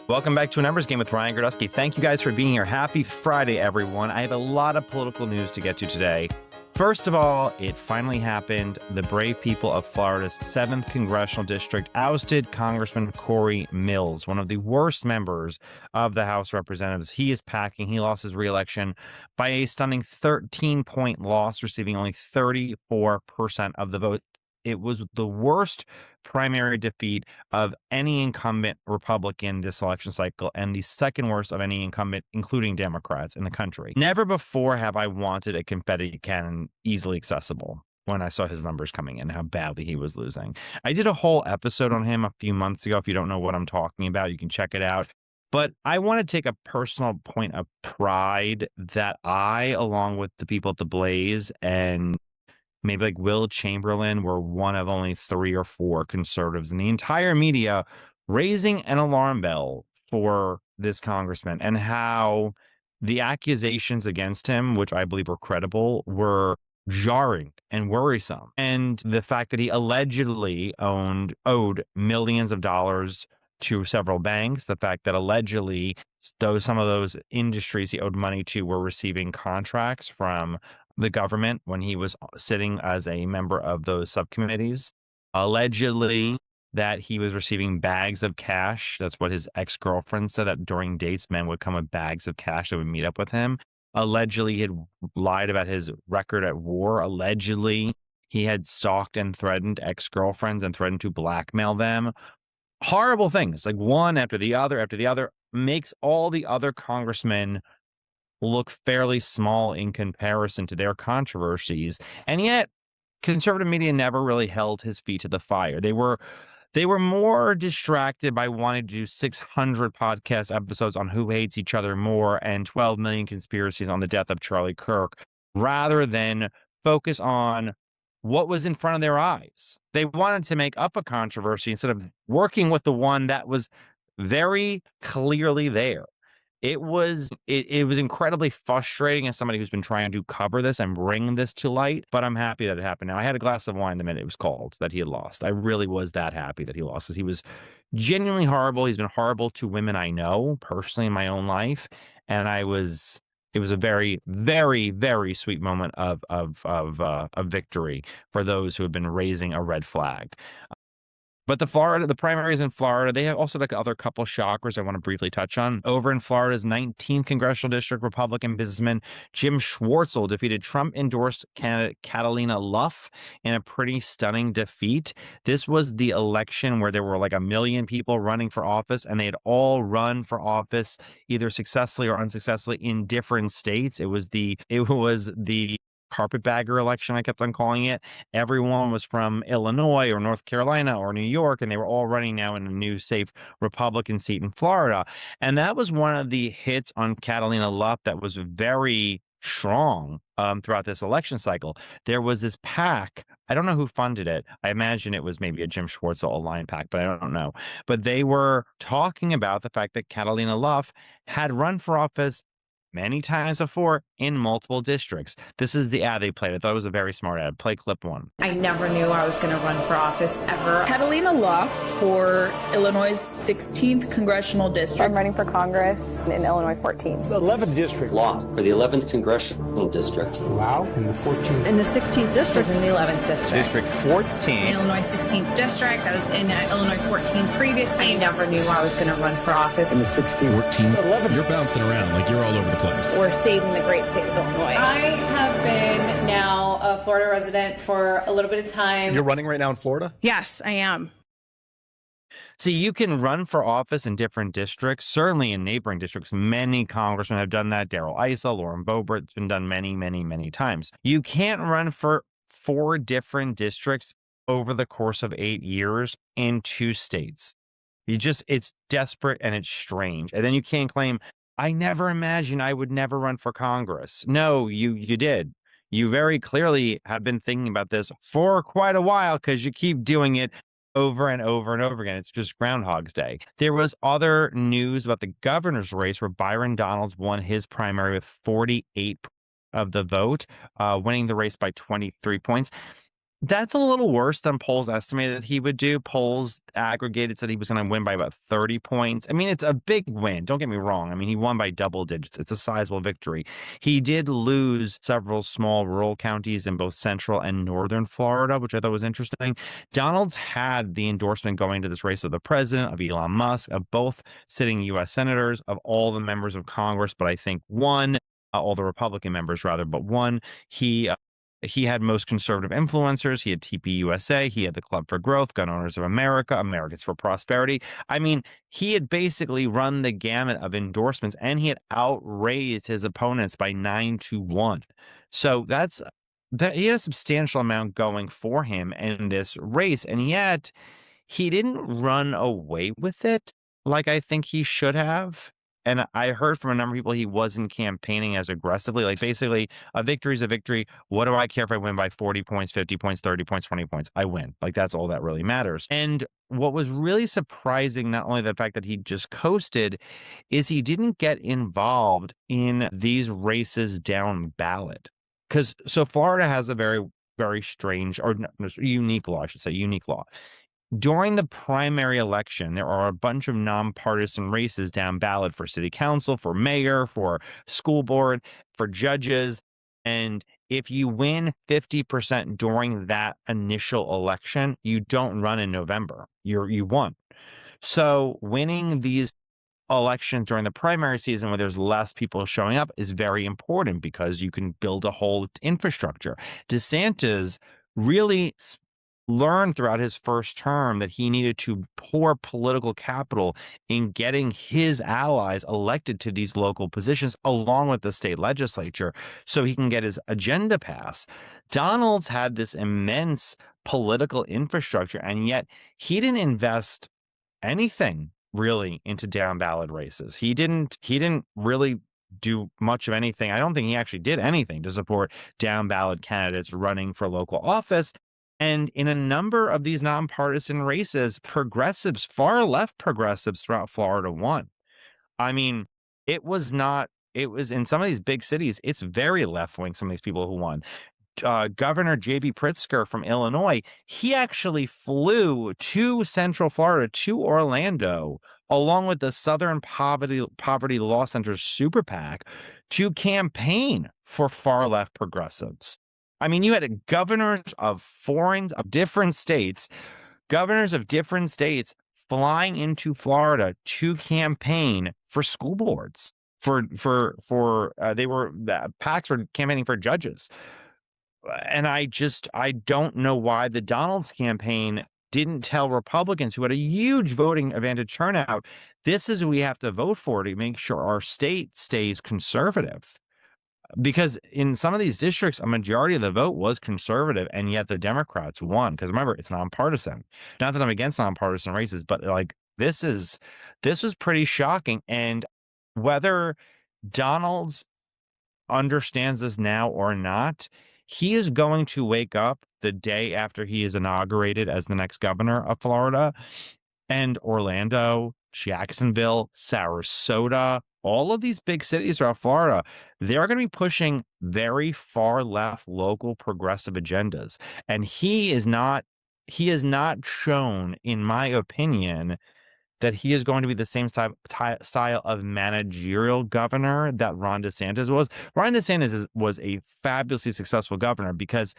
Welcome back to a Numbers Game with Ryan Girdusky. Thank you guys for being here. Happy Friday, everyone. I have a lot of political news to get to today. First of all, it finally happened. The brave people of Florida's 7th Congressional District ousted Congressman Cory Mills, one of the worst members of the House of Representatives. He is packing. He lost his re-election by a stunning 13-point loss, receiving only 34% of the vote. It was the worst primary defeat of any incumbent Republican this election cycle and the second worst of any incumbent, including Democrats, in the country. Never before have I wanted a confetti cannon easily accessible when I saw his numbers coming in, how badly he was losing. I did a whole episode on him a few months ago. If you don't know what I'm talking about, you can check it out. But I want to take a personal point of pride that I, along with the people at the Blaze and maybe like Will Chamberlain, were one of only 3 or 4 conservatives in the entire media raising an alarm bell for this congressman, and how the accusations against him, which I believe were credible, were jarring and worrisome. And the fact that he allegedly owed millions of dollars to several banks, the fact that allegedly some of those industries he owed money to were receiving contracts from the government when he was sitting as a member of those subcommittees, allegedly that he was receiving bags of cash. That's what his ex-girlfriend said, that during dates, men would come with bags of cash that would meet up with him. Allegedly, he had lied about his record at war. Allegedly, he had stalked and threatened ex-girlfriends and threatened to blackmail them. Horrible things, like one after the other, makes all the other congressmen look fairly small in comparison to their controversies. And yet, conservative media never really held his feet to the fire. They were more distracted by wanting to do 600 podcast episodes on who hates each other more and 12 million conspiracies on the death of Charlie Kirk, rather than focus on what was in front of their eyes. They wanted to make up a controversy instead of working with the one that was very clearly there. It was incredibly frustrating as somebody who's been trying to cover this and bring this to light, but I'm happy that it happened. Now, I had a glass of wine the minute it was called that he had lost. I really was that happy that he lost, because he was genuinely horrible. He's been horrible to women I know personally in my own life, and it was a very, very, very sweet moment of victory for those who have been raising a red flag. But the primaries in Florida, they have also like other couple shockers I want to briefly touch on. Over in Florida's 19th Congressional District, Republican businessman Jim Schwartzel defeated Trump-endorsed candidate Catalina Luff in a pretty stunning defeat. This was the election where there were like 1 million people running for office, and they had all run for office either successfully or unsuccessfully in different states. It was the carpetbagger election, I kept on calling it. Everyone was from Illinois or North Carolina or New York, and they were all running now in a new safe Republican seat in Florida. And that was one of the hits on Catalina Luff that was very strong throughout this election cycle. There was this PAC. I don't know who funded it. I imagine it was maybe a Jim Schwartzel aligned PAC, but I don't know. But they were talking about the fact that Catalina Luff had run for office many times before in multiple districts. This is the ad they played. I thought it was a very smart ad. Play clip 1. I never knew I was going to run for office ever. Catalina Luff for Illinois' 16th Congressional District. I'm running for Congress in Illinois 14. The 11th District. Law for the 11th Congressional District. Wow, in the 14th. In the 16th District. In the 11th District. District 14. Illinois 16th District. I was in Illinois 14 previously. I never knew I was going to run for office. In the 16th. 14. 11th. You're bouncing around like you're all over the place. We're saving the great state of Illinois. I have been now a Florida resident for a little bit of time. You're running right now in Florida? Yes, I am. See, you can run for office in different districts, certainly in neighboring districts. Many congressmen have done that. Darrell Issa, Lauren Boebert, it's been done many, many, many times. You can't run for 4 different districts over the course of 8 years in 2 states. It's desperate and it's strange. And then you can't claim, I never imagined I would never run for Congress. No, you did. You very clearly have been thinking about this for quite a while, because you keep doing it over and over and over again. It's just Groundhog's Day. There was other news about the governor's race where Byron Donalds won his primary with 48% of the vote, winning the race by 23 points. That's a little worse than polls estimated he would do. Polls aggregated said he was going to win by about 30 points. I mean, it's a big win. Don't get me wrong. I mean, he won by double digits. It's a sizable victory. He did lose several small rural counties in both central and northern Florida, which I thought was interesting. Donalds had the endorsement going to this race of the president, of Elon Musk, of both sitting U.S. senators, of all the members of Congress, but I think one, all the Republican members rather, but one, he had most conservative influencers. He had TPUSA. He had the Club for Growth, Gun Owners of America, Americans for Prosperity. I mean, he had basically run the gamut of endorsements, and he had outraised his opponents by 9-1. So he had a substantial amount going for him in this race, and yet he didn't run away with it like I think he should have. And I heard from a number of people he wasn't campaigning as aggressively. Like, basically, a victory is a victory. What do I care if I win by 40 points, 50 points, 30 points, 20 points? I win. Like, that's all that really matters. And what was really surprising, not only the fact that he just coasted, is he didn't get involved in these races down ballot. Because Florida has a very, very strange, or unique law, I should say, unique law. During the primary election, there are a bunch of nonpartisan races down ballot for city council, for mayor, for school board, for judges. And if you win 50% during that initial election, you don't run in November. You won. So winning these elections during the primary season where there's less people showing up is very important because you can build a whole infrastructure. DeSantis really learned throughout his first term that he needed to pour political capital in getting his allies elected to these local positions along with the state legislature so he can get his agenda passed. Donalds had this immense political infrastructure, and yet he didn't invest anything really into down ballot races. He didn't really do much of anything. I don't think he actually did anything to support down ballot candidates running for local office. And in a number of these nonpartisan races, progressives, far left progressives throughout Florida won. I mean, it was in some of these big cities, it's very left wing, some of these people who won. Governor J.B. Pritzker from Illinois, he actually flew to Central Florida, to Orlando, along with the Southern Poverty Law Center's super PAC, to campaign for far left progressives. I mean, you had governors of different states flying into Florida to campaign for school boards. PACs were campaigning for judges. And I don't know why the Donalds campaign didn't tell Republicans, who had a huge voting advantage turnout, this is who we have to vote for to make sure our state stays conservative. Because in some of these districts, a majority of the vote was conservative, and yet the Democrats won. Because remember, it's nonpartisan. Not that I'm against nonpartisan races, but like this was pretty shocking. And whether Donalds understands this now or not, he is going to wake up the day after he is inaugurated as the next governor of Florida, and Orlando, Jacksonville, Sarasota, all of these big cities throughout Florida, they're going to be pushing very far left local progressive agendas. And he has not shown, in my opinion, that he is going to be the same style of managerial governor that Ron DeSantis was. Ron DeSantis was a fabulously successful governor because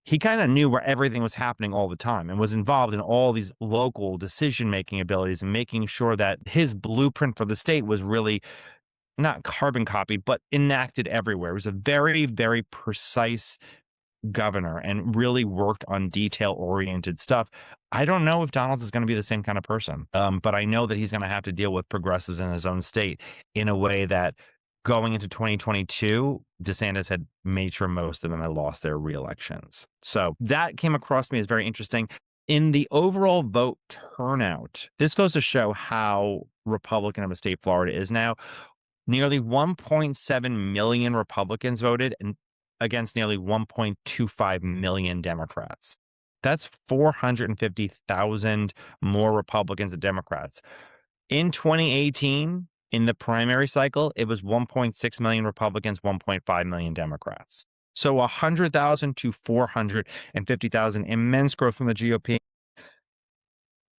he kind of knew where everything was happening all the time and was involved in all these local decision-making abilities and making sure that his blueprint for the state was really not carbon copied, but enacted everywhere. It was a very, very precise governor and really worked on detail-oriented stuff. I don't know if Donalds is going to be the same kind of person, but I know that he's going to have to deal with progressives in his own state in a way that going into 2022, DeSantis had made sure most of them had lost their reelections. So that came across to me as very interesting. In the overall vote turnout, this goes to show how Republican of a state Florida is now. Nearly 1.7 million Republicans voted and against nearly 1.25 million Democrats. That's 450,000 more Republicans than Democrats. In 2018, in the primary cycle, it was 1.6 million Republicans, 1.5 million Democrats. So 100,000 to 450,000, immense growth from the GOP.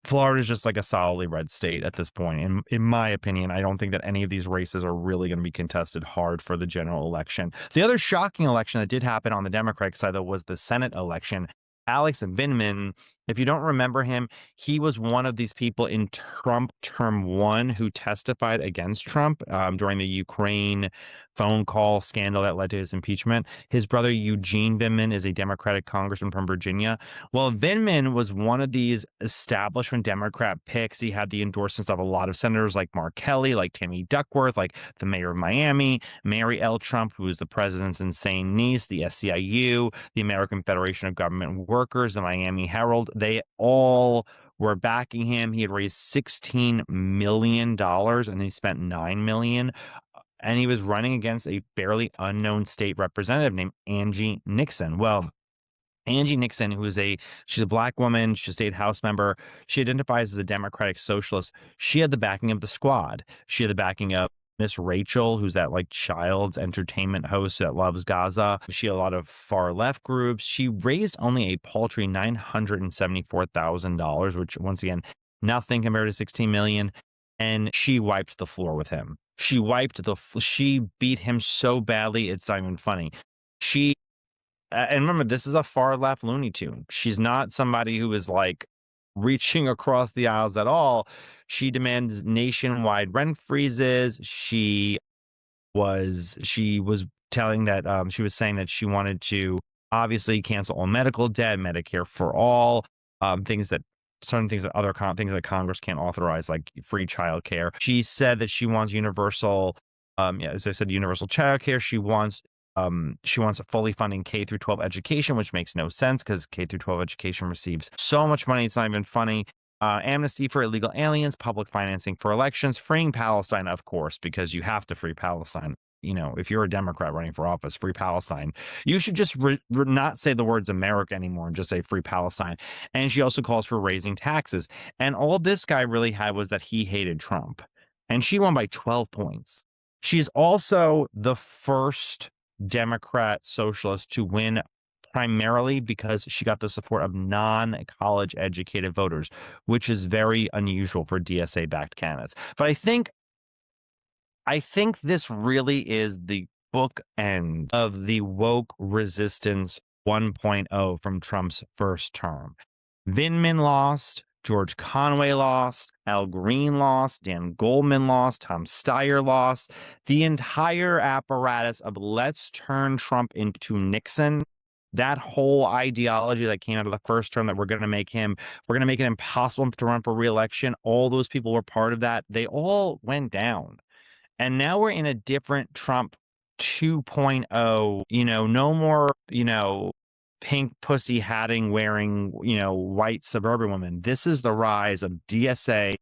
Florida is just like a solidly red state at this point. In my opinion, I don't think that any of these races are really going to be contested hard for the general election. The other shocking election that did happen on the Democratic side, though, was the Senate election. Alex Vindman, if you don't remember him, he was one of these people in Trump term one who testified against Trump during the Ukraine phone call scandal that led to his impeachment. His brother Eugene Vindman is a Democratic congressman from Virginia. Well, Vindman was one of these establishment Democrat picks. He had the endorsements of a lot of senators like Mark Kelly, like Tammy Duckworth, like the mayor of Miami, Mary L. Trump, who was the president's insane niece, the SEIU, the American Federation of Government Workers, the Miami Herald. They all were backing him. He had raised $16 million and he spent $9 million. And he was running against a fairly unknown state representative named Angie Nixon. Well, Angie Nixon, she's a black woman, she's a state house member. She identifies as a Democratic Socialist. She had the backing of the squad. She had the backing of Miss Rachel, who's that like child's entertainment host that loves Gaza. She had a lot of far left groups. She raised only a paltry $974,000, which once again, nothing compared to 16 million. And she wiped the floor with him. She beat him so badly, it's not even funny. And remember, this is a far left Looney Tune. She's not somebody who is like reaching across the aisles at all. She demands nationwide rent freezes. She was telling that she was saying that she wanted to obviously cancel all medical debt, Medicare for all, certain things that things that Congress can't authorize, like free child care. She said that she wants universal, as I said, universal child care. She wants a fully funding K through 12 education, which makes no sense because K through 12 education receives so much money. It's not even funny. Amnesty for illegal aliens, public financing for elections, freeing Palestine, of course, because you have to free Palestine. You know, if you're a Democrat running for office, free Palestine. You should just not say the words America anymore and just say free Palestine. And she also calls for raising taxes. And all this guy really had was that he hated Trump. And she won by 12 points. She's also the first Democrat socialist to win primarily because she got the support of non-college educated voters, which is very unusual for DSA-backed candidates. But I think this really is the bookend of the woke resistance 1.0 from Trump's first term. Vindman lost, George Conway lost, Al Green lost, Dan Goldman lost, Tom Steyer lost. The entire apparatus of let's turn Trump into Nixon, that whole ideology that came out of the first term that we're going to make it impossible to run for re-election. All those people were part of that. They all went down. And now we're in a different Trump 2.0, no more, pink pussy hatting wearing, white suburban women. This is the rise of DSA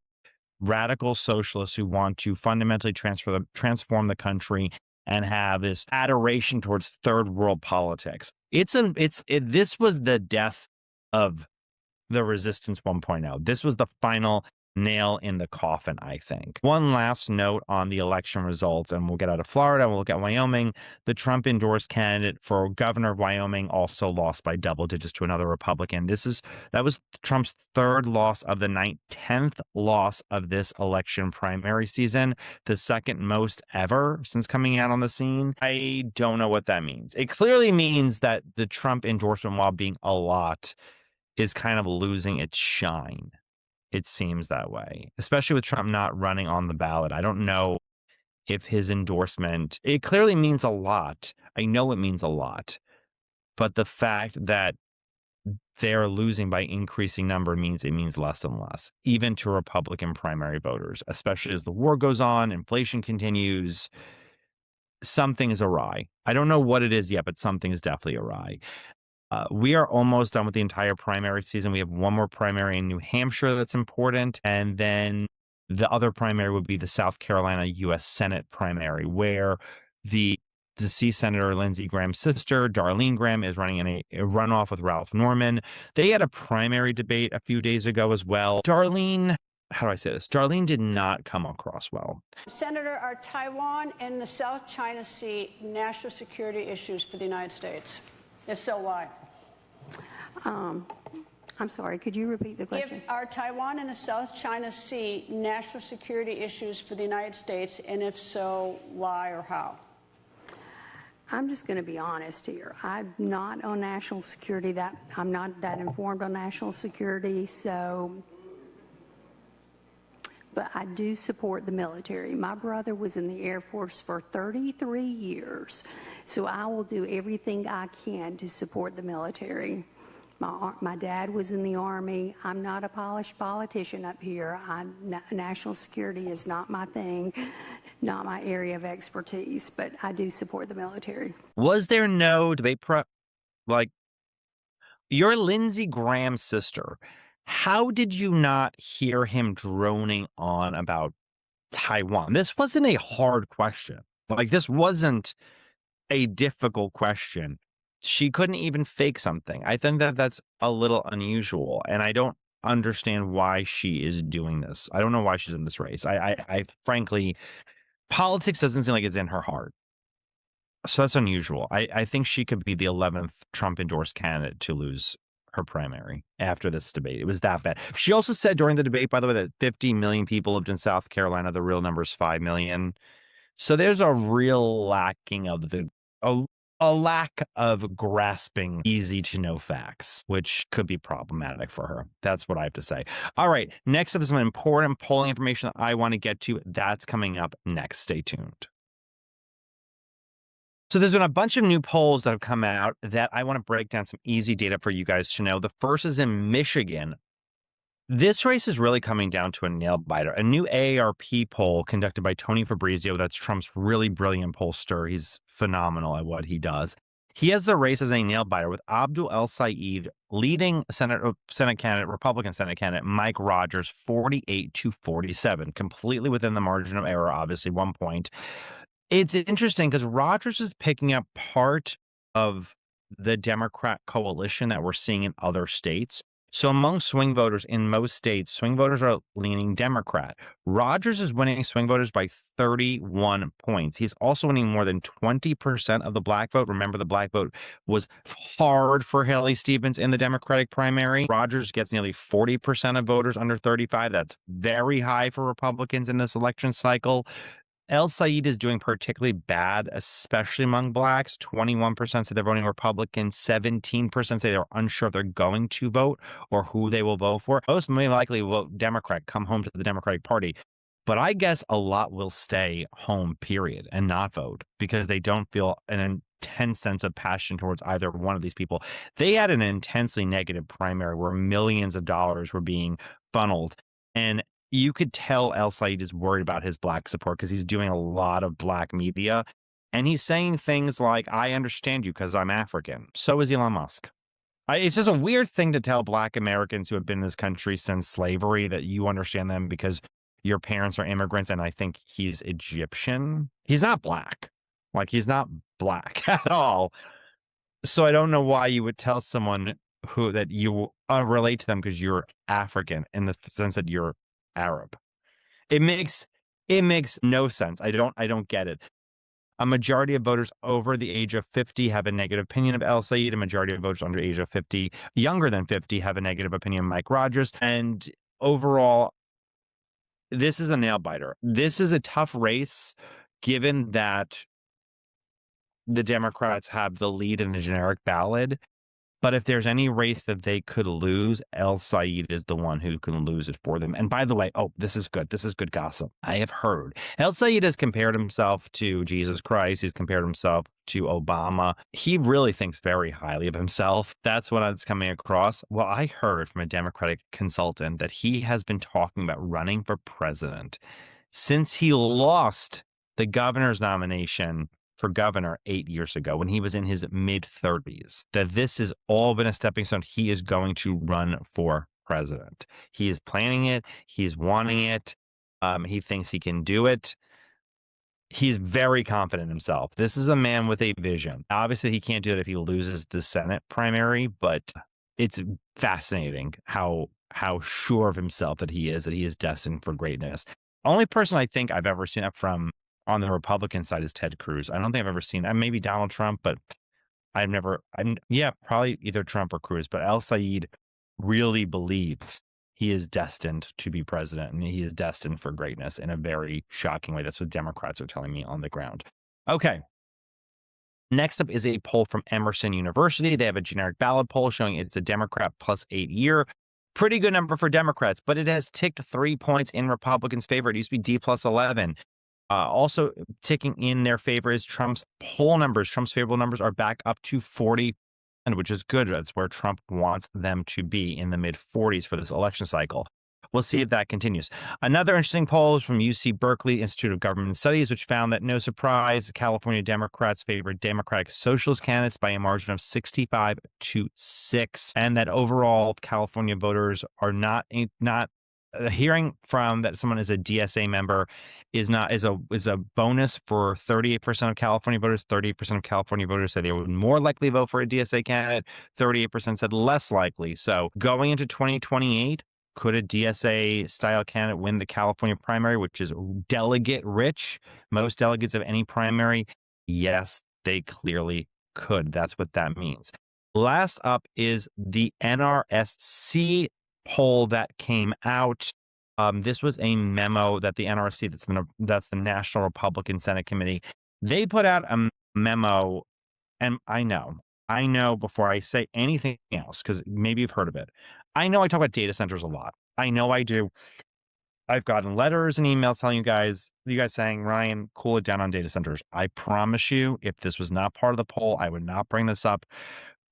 radical socialists who want to fundamentally transform the country and have this adoration towards third world politics. This was the death of the resistance 1.0. This was the final nail in the coffin, I think. One last note on the election results, and we'll get out of Florida, we'll look at Wyoming. The Trump endorsed candidate for governor of Wyoming also lost by double digits to another Republican. That was Trump's third loss of the night, 10th loss of this election primary season, the second most ever since coming out on the scene. I don't know what that means. It clearly means that the Trump endorsement, while being a lot, is kind of losing its shine. It seems that way, especially with Trump not running on the ballot. I don't know if his endorsement, it clearly means a lot. I know it means a lot, but the fact that they're losing by increasing number means it means less and less, even to Republican primary voters, especially as the war goes on, inflation continues. Something is awry. I don't know what it is yet, but something is definitely awry. We are almost done with the entire primary season. We have one more primary in New Hampshire that's important. And then the other primary would be the South Carolina U.S. Senate primary, where the deceased Senator Lindsey Graham's sister, Darlene Graham, is running in a runoff with Ralph Norman. They had a primary debate a few days ago as well. Darlene, how do I say this? Darlene did not come across well. Senator, are Taiwan and the South China Sea national security issues for the United States? If so, why? I'm sorry, could you repeat the question? Are Taiwan and the South China Sea national security issues for the United States, and if so, why or how? I'm just going to be honest here. I'm not on national security. I'm not that informed on national security, but I do support the military. My brother was in the Air Force for 33 years, so I will do everything I can to support the military. My dad was in the Army. I'm not a polished politician up here. National security is not my thing, not my area of expertise, but I do support the military. Was there no debate prep? Like, you're Lindsey Graham's sister. How did you not hear him droning on about Taiwan? This wasn't a hard question. Like, this wasn't a difficult question. She couldn't even fake something. I think that that's a little unusual, and I don't understand why she is doing this. I don't know why she's in this race. I frankly, politics doesn't seem like it's in her heart. So that's unusual. I think she could be the 11th Trump-endorsed candidate to lose her primary after this debate. It was that bad. She also said during the debate, by the way, that 50 million people lived in South Carolina. The real number is 5 million. So there's a real lacking of a lack of grasping easy to know facts, which could be problematic for her. That's what I have to say. All right. Next up is some important polling information that I want to get to. That's coming up next. Stay tuned. So there's been a bunch of new polls that have come out that I want to break down some easy data for you guys to know. The first is in Michigan. This race is really coming down to a nail biter. A new AARP poll conducted by Tony Fabrizio, that's Trump's really brilliant pollster. He's phenomenal at what he does. He has the race as a nail biter with Abdul El-Sayed leading Senate candidate, Republican Senate candidate Mike Rogers, 48-47, completely within the margin of error, obviously 1 point. It's interesting because Rogers is picking up part of the Democrat coalition that we're seeing in other states. So among swing voters in most states, swing voters are leaning Democrat. Rogers is winning swing voters by 31 points. He's also winning more than 20% of the black vote. Remember, the black vote was hard for Haley Stevens in the Democratic primary. Rogers gets nearly 40% of voters under 35. That's very high for Republicans in this election cycle. El-Sayed is doing particularly bad, especially among blacks. 21% say they're voting Republican. 17% say they're unsure if they're going to vote or who they will vote for. Most may likely vote Democrat, come home to the Democratic Party. But I guess a lot will stay home, period, and not vote because they don't feel an intense sense of passion towards either one of these people. They had an intensely negative primary where millions of dollars were being funneled. And you could tell El-Sayed is worried about his black support because he's doing a lot of black media. And he's saying things like, I understand you because I'm African. So is Elon Musk. It's just a weird thing to tell black Americans who have been in this country since slavery that you understand them because your parents are immigrants. And I think he's Egyptian. He's not black. Like, he's not black at all. So I don't know why you would tell someone who that you relate to them because you're African in the sense that you're Arab. It makes no sense. I don't get it. A majority of voters over the age of 50 have a negative opinion of El-Sayed. A majority of voters under the age of 50, younger than 50, have a negative opinion of Mike Rogers. And overall, this is a nail biter. This is a tough race, given that the Democrats have the lead in the generic ballot. But if there's any race that they could lose, El-Sayed is the one who can lose it for them. And by the way, this is good. This is good gossip. I have heard El-Sayed has compared himself to Jesus Christ. He's compared himself to Obama. He really thinks very highly of himself. That's what it's coming across. Well, I heard from a Democratic consultant that he has been talking about running for president since he lost the governor's nomination for governor 8 years ago when he was in his mid-30s, that this has all been a stepping stone. He is going to run for president. He is planning it. He's wanting it. He thinks he can do it. He's very confident in himself. This is a man with a vision. Obviously, he can't do it if he loses the Senate primary, but it's fascinating how how sure of himself that he is destined for greatness. Only person I think I've ever seen that from on the Republican side is Ted Cruz. I don't think I've ever seen that. Maybe Donald Trump, but probably either Trump or Cruz. But El-Sayed really believes he is destined to be president and he is destined for greatness in a very shocking way. That's what Democrats are telling me on the ground. Okay. Next up is a poll from Emerson University. They have a generic ballot poll showing it's a Democrat plus 8 year. Pretty good number for Democrats, but it has ticked 3 points in Republicans' favor. It used to be D plus 11. Also ticking in their favor is Trump's poll numbers. Trump's favorable numbers are back up to 40, which is good. That's where Trump wants them to be, in the mid 40s for this election cycle. We'll see if that continues. Another interesting poll is from UC Berkeley Institute of Government Studies, which found that, no surprise, California Democrats favored Democratic Socialist candidates by a margin of 65-6, and that overall California voters are not hearing from that someone is a DSA member is a bonus for 38% of California voters. 38% of California voters said they would more likely vote for a DSA candidate. 38% said less likely. So going into 2028, could a DSA style candidate win the California primary, which is delegate rich? Most delegates of any primary? Yes, they clearly could. That's what that means. Last up is the NRSC poll that came out. This was a memo that the NRSC, that's the National Republican Senate Committee, they put out a memo. And I know before I say anything else, because maybe you've heard of it, I know I talk about data centers a lot. I know I do. I've gotten letters and emails telling you guys saying, Ryan, cool it down on data centers. I promise you, if this was not part of the poll, I would not bring this up.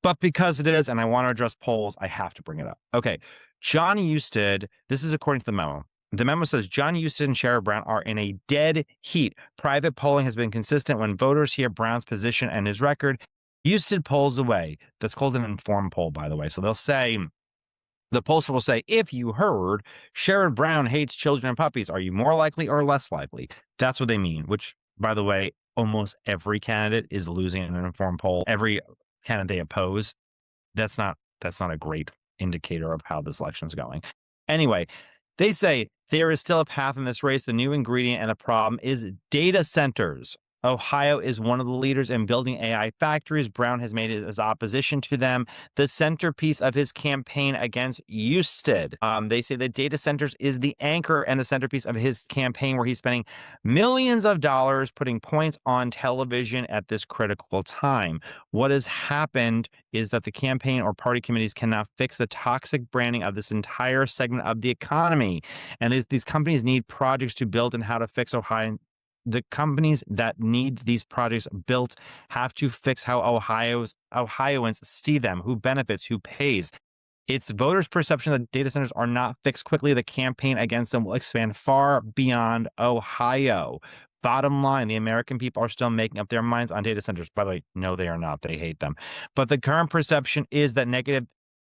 But because it is, and I want to address polls, I have to bring it up. Okay. John Husted, this is according to the memo. The memo says John Husted and Sherrod Brown are in a dead heat. Private polling has been consistent when voters hear Brown's position and his record. Husted polls away. That's called an informed poll, by the way. So they'll say, the pollster will say, if you heard Sherrod Brown hates children and puppies, are you more likely or less likely? That's what they mean, which, by the way, almost every candidate is losing in an informed poll. Every candidate they oppose. That's not a great indicator of how this election is going. Anyway, they say there is still a path in this race. The new ingredient and the problem is data centers. Ohio is one of the leaders in building AI factories. Brown has made his opposition to them the centerpiece of his campaign against Husted. They say that data centers is the anchor and the centerpiece of his campaign, where he's spending millions of dollars putting points on television at this critical time. What has happened is that the campaign or party committees cannot fix the toxic branding of this entire segment of the economy. And these companies need projects to build and how to fix Ohio. The companies that need these projects built have to fix how Ohioans see them, who benefits, who pays. It's voters' perception that data centers are not fixed quickly. The campaign against them will expand far beyond Ohio. Bottom line, the American people are still making up their minds on data centers. By the way, no, they are not. They hate them. But the current perception is that negative.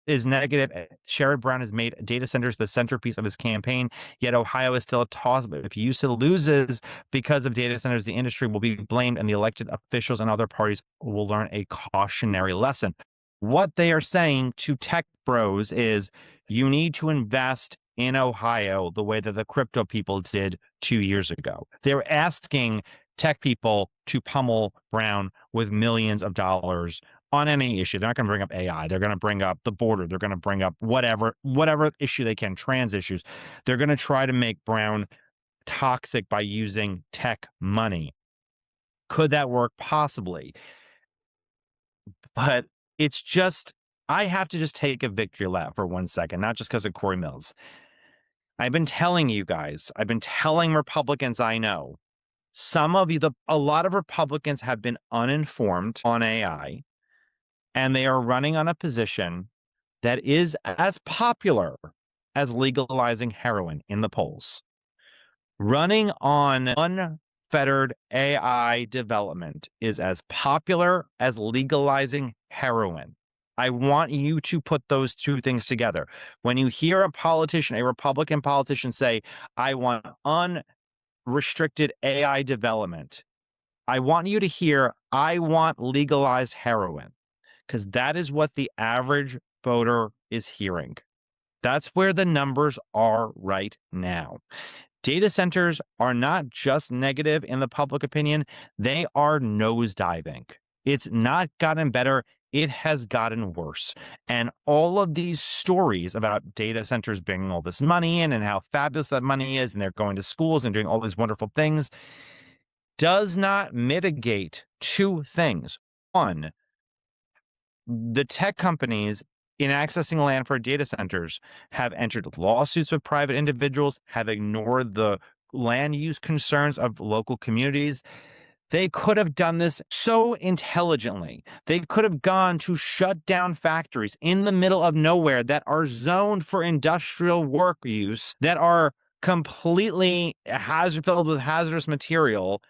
Sherrod Brown has made data centers the centerpiece of his campaign, yet Ohio is still a toss-up. If USIL loses because of data centers, the industry will be blamed, and the elected officials and other parties will learn a cautionary lesson. What they are saying to tech bros is, you need to invest in Ohio the way that the crypto people did 2 years ago. They're asking tech people to pummel Brown with millions of dollars on any issue. They're not going to bring up AI. They're going to bring up the border. They're going to bring up whatever issue they can, trans issues. They're going to try to make Brown toxic by using tech money. Could that work? Possibly. But it's just, I have to just take a victory lap for 1 second, not just because of Cory Mills. I've been telling you guys, I've been telling Republicans I know, a lot of Republicans have been uninformed on AI. And they are running on a position that is as popular as legalizing heroin in the polls. Running on unfettered AI development is as popular as legalizing heroin. I want you to put those two things together. When you hear a Republican politician say, I want unrestricted AI development, I want you to hear, I want legalized heroin. Because that is what the average voter is hearing. That's where the numbers are right now. Data centers are not just negative in the public opinion, they are nosediving. It's not gotten better, it has gotten worse. And all of these stories about data centers bringing all this money in and how fabulous that money is, and they're going to schools and doing all these wonderful things, does not mitigate two things. One, the tech companies in accessing land for data centers have entered lawsuits with private individuals, have ignored the land use concerns of local communities. They could have done this so intelligently. They could have gone to shut down factories in the middle of nowhere that are zoned for industrial work use, that are completely filled with hazardous material,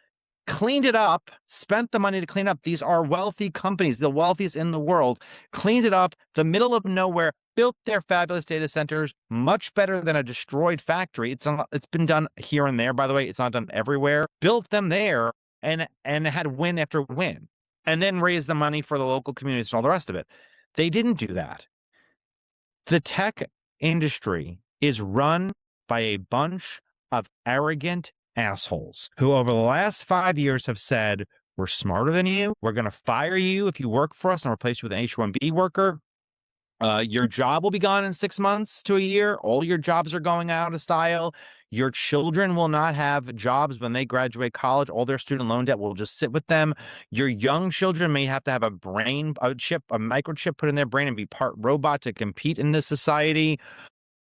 cleaned it up, spent the money to clean up. These are wealthy companies, the wealthiest in the world, cleaned it up, the middle of nowhere, built their fabulous data centers, much better than a destroyed factory. It's been done here and there, by the way. It's not done everywhere. Built them there and had win after win, and then raised the money for the local communities and all the rest of it. They didn't do that. The tech industry is run by a bunch of arrogant assholes who over the last 5 years have said, we're smarter than you. We're going to fire you if you work for us and replace you with an H-1B worker. Your job will be gone in 6 months to a year. All your jobs are going out of style. Your children will not have jobs when they graduate college. All their student loan debt will just sit with them. Your young children may have to have a microchip put in their brain and be part robot to compete in this society.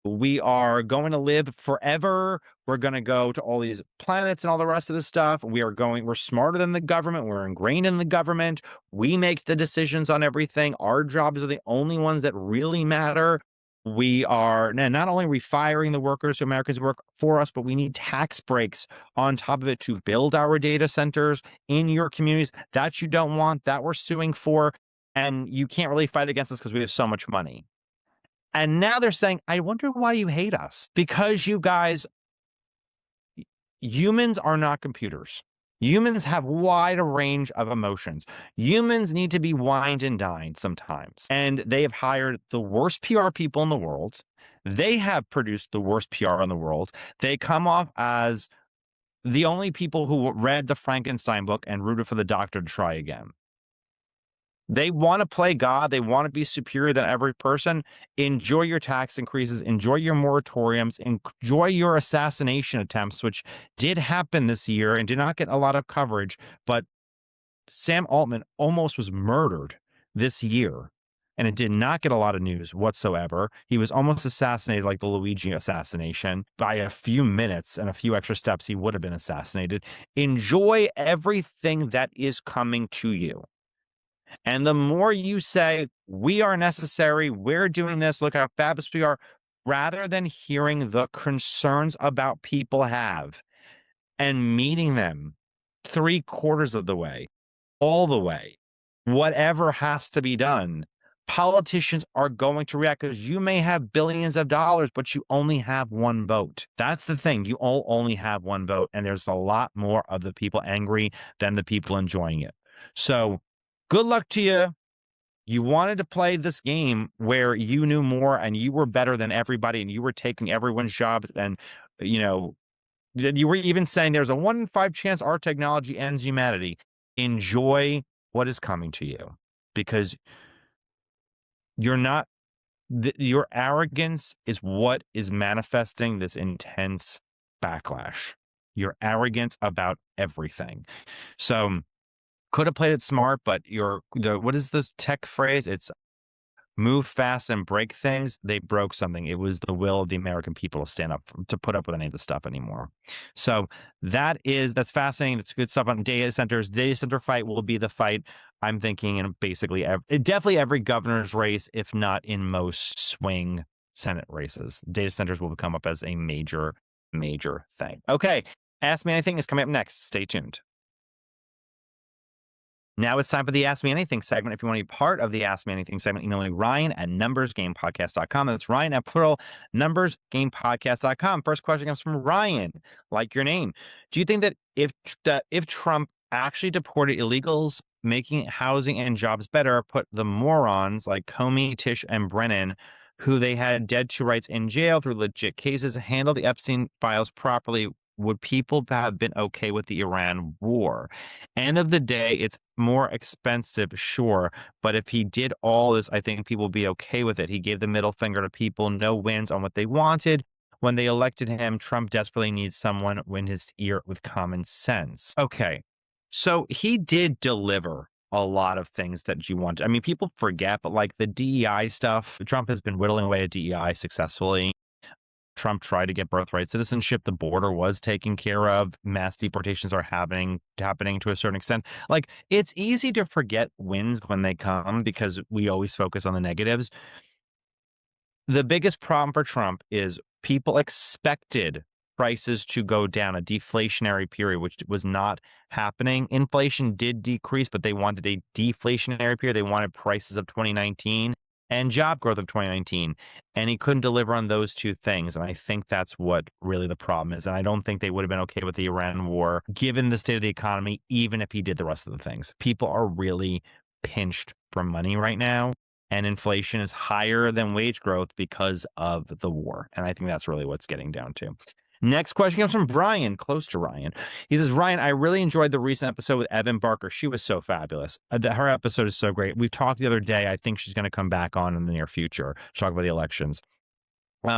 We are going to live forever. We're going to go to all these planets and all the rest of this stuff. We're smarter than the government. We're ingrained in the government. We make the decisions on everything. Our jobs are the only ones that really matter. We are not only refiring the workers who Americans work for us, but we need tax breaks on top of it to build our data centers in your communities that you don't want, that we're suing for. And you can't really fight against us because we have so much money. And now they're saying, I wonder why you hate us. Because you guys, humans are not computers. Humans have wide a range of emotions. Humans need to be wined and dined sometimes. And they have hired the worst PR people in the world. They have produced the worst PR in the world. They come off as the only people who read the Frankenstein book and rooted for the doctor to try again. They want to play God. They want to be superior than every person. Enjoy your tax increases. Enjoy your moratoriums. Enjoy your assassination attempts, which did happen this year and did not get a lot of coverage. But Sam Altman almost was murdered this year, and it did not get a lot of news whatsoever. He was almost assassinated like the Luigi assassination. By a few minutes and a few extra steps, he would have been assassinated. Enjoy everything that is coming to you. And the more you say, we are necessary, we're doing this, look how fabulous we are, rather than hearing the concerns about people have and meeting them 3/4 of the way, all the way, whatever has to be done, politicians are going to react because you may have billions of dollars, but you only have one vote. That's the thing. You all only have one vote. And there's a lot more of the people angry than the people enjoying it. So good luck to you. You wanted to play this game where you knew more and you were better than everybody and you were taking everyone's jobs. And, you were even saying there's a 1 in 5 chance our technology ends humanity. Enjoy what is coming to you because your arrogance is what is manifesting this intense backlash. Your arrogance about everything. So, could have played it smart, but what is this tech phrase? It's move fast and break things. They broke something. It was the will of the American people to stand up to put up with any of this stuff anymore. So that's fascinating. That's good stuff on data centers. Data center fight will be the fight. I'm thinking in basically definitely every governor's race, if not in most swing Senate races. Data centers will come up as a major, major thing. Okay. Ask Me Anything is coming up next. Stay tuned. Now it's time for the Ask Me Anything segment. If you want to be part of the Ask Me Anything segment, email me Ryan@numbersgamepodcast.com. That's Ryan at plural, numbersgamepodcast.com. First question comes from Ryan, like your name. Do you think that if Trump actually deported illegals, making housing and jobs better, put the morons like Comey, Tisch, and Brennan who they had dead to rights in jail through legit cases, handle the Epstein files properly, would people have been okay with the Iran war? End of the day, it's more expensive, sure. But if he did all this, I think people would be okay with it. He gave the middle finger to people, no wins on what they wanted. When they elected him, Trump desperately needs someone in his ear with common sense. Okay, so he did deliver a lot of things that you want. I mean, people forget, but like the DEI stuff, Trump has been whittling away at DEI successfully. Trump tried to get birthright citizenship. The border was taken care of. Mass deportations are happening to a certain extent. Like, it's easy to forget wins when they come because we always focus on the negatives. The biggest problem for Trump is people expected prices to go down, a deflationary period, which was not happening. Inflation did decrease, but they wanted a deflationary period. They wanted prices of 2019 and job growth of 2019. And he couldn't deliver on those two things. And I think that's what really the problem is. And I don't think they would have been okay with the Iran war, given the state of the economy, even if he did the rest of the things. People are really pinched for money right now. And inflation is higher than wage growth because of the war. And I think that's really what's getting down to. Next question comes from Brian, close to Ryan. He says, Ryan, I really enjoyed the recent episode with Evan Barker. She was so fabulous. Her episode is so great. We talked the other day. I think she's going to come back on in the near future to talk about the elections.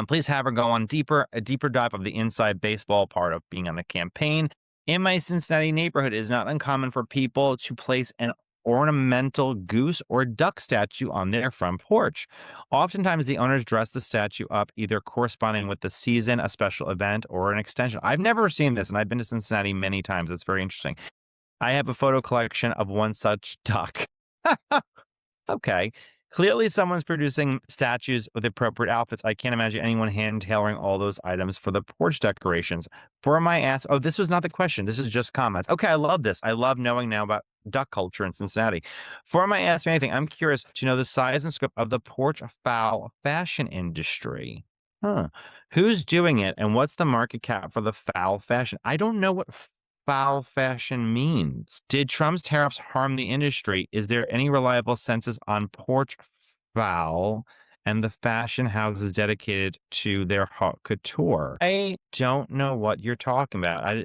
Please have her go on a deeper dive of the inside baseball part of being on a campaign. In my Cincinnati neighborhood, it is not uncommon for people to place an ornamental goose or duck statue on their front porch. Oftentimes, the owners dress the statue up, either corresponding with the season, a special event, or an extension. I've never seen this, and I've been to Cincinnati many times. It's very interesting. I have a photo collection of one such duck. Okay. Clearly, someone's producing statues with appropriate outfits. I can't imagine anyone hand-tailoring all those items for the porch decorations. For my ass, oh, this was not the question. This is just comments. Okay, I love this. I love knowing now about duck culture in Cincinnati. For my Ask Me Anything, I'm curious to know the size and scope of the porch fowl fashion industry. Who's doing it, and what's the market cap for the fowl fashion? I don't know what foul fashion means. Did Trump's tariffs harm the industry? Is there any reliable census on porch fowl and the fashion houses dedicated to their haute couture? I don't know what you're talking about. I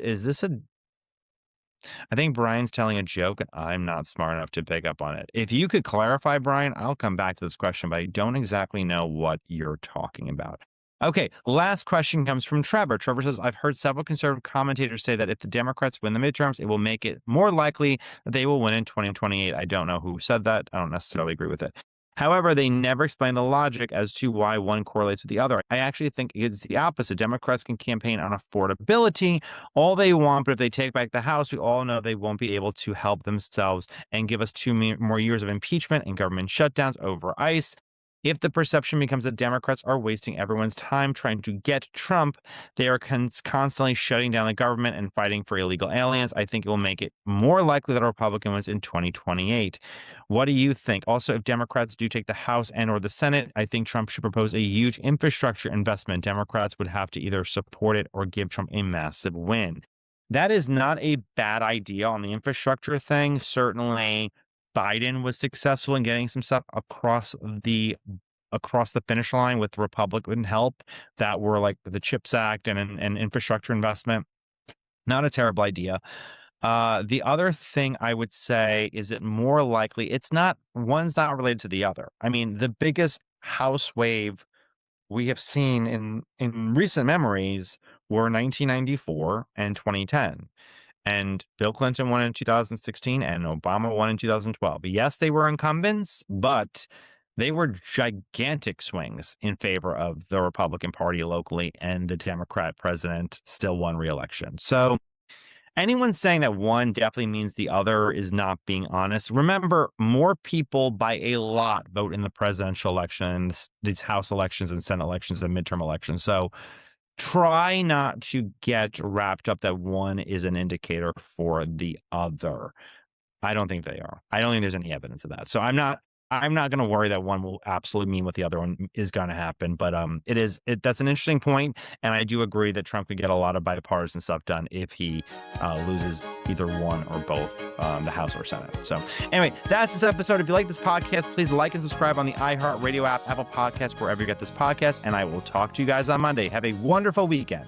think Brian's telling a joke and I'm not smart enough to pick up on it. If you could clarify, Brian, I'll come back to this question, but I don't exactly know what you're talking about. Okay, last question comes from Trevor. Trevor says, I've heard several conservative commentators say that if the Democrats win the midterms, it will make it more likely that they will win in 2028. I don't know who said that. I don't necessarily agree with it. However, they never explain the logic as to why one correlates with the other. I actually think it's the opposite. Democrats can campaign on affordability all they want, but if they take back the House, we all know they won't be able to help themselves and give us 2 more years of impeachment and government shutdowns over ICE. If the perception becomes that Democrats are wasting everyone's time trying to get Trump, they are constantly shutting down the government and fighting for illegal aliens. I think it will make it more likely that a Republican wins in 2028. What do you think? Also, if Democrats do take the House and or the Senate, I think Trump should propose a huge infrastructure investment. Democrats would have to either support it or give Trump a massive win. That is not a bad idea on the infrastructure thing. Certainly, Biden was successful in getting some stuff across the finish line with Republican help that were like the CHIPS Act and infrastructure investment. Not a terrible idea. The other thing I would say is it more likely one's not related to the other. I mean, the biggest House wave we have seen in recent memories were 1994 and 2010. And Bill Clinton won in 2016 and Obama won in 2012. Yes, they were incumbents, but they were gigantic swings in favor of the Republican Party locally, and the Democrat president still won re-election. So anyone saying that one definitely means the other is not being honest. Remember, more people by a lot vote in the presidential election, these House elections and Senate elections and midterm elections. So try not to get wrapped up that one is an indicator for the other. I don't think they are. I don't think there's any evidence of that. So I'm not I'm not going to worry that one will absolutely mean what the other one is going to happen. But that's an interesting point, and I do agree that Trump could get a lot of bipartisan stuff done if he loses either one or both, the House or Senate. So anyway, that's this episode. If you like this podcast, please like and subscribe on the iHeartRadio app, Apple Podcasts, wherever you get this podcast, and I will talk to you guys on Monday. Have a wonderful weekend.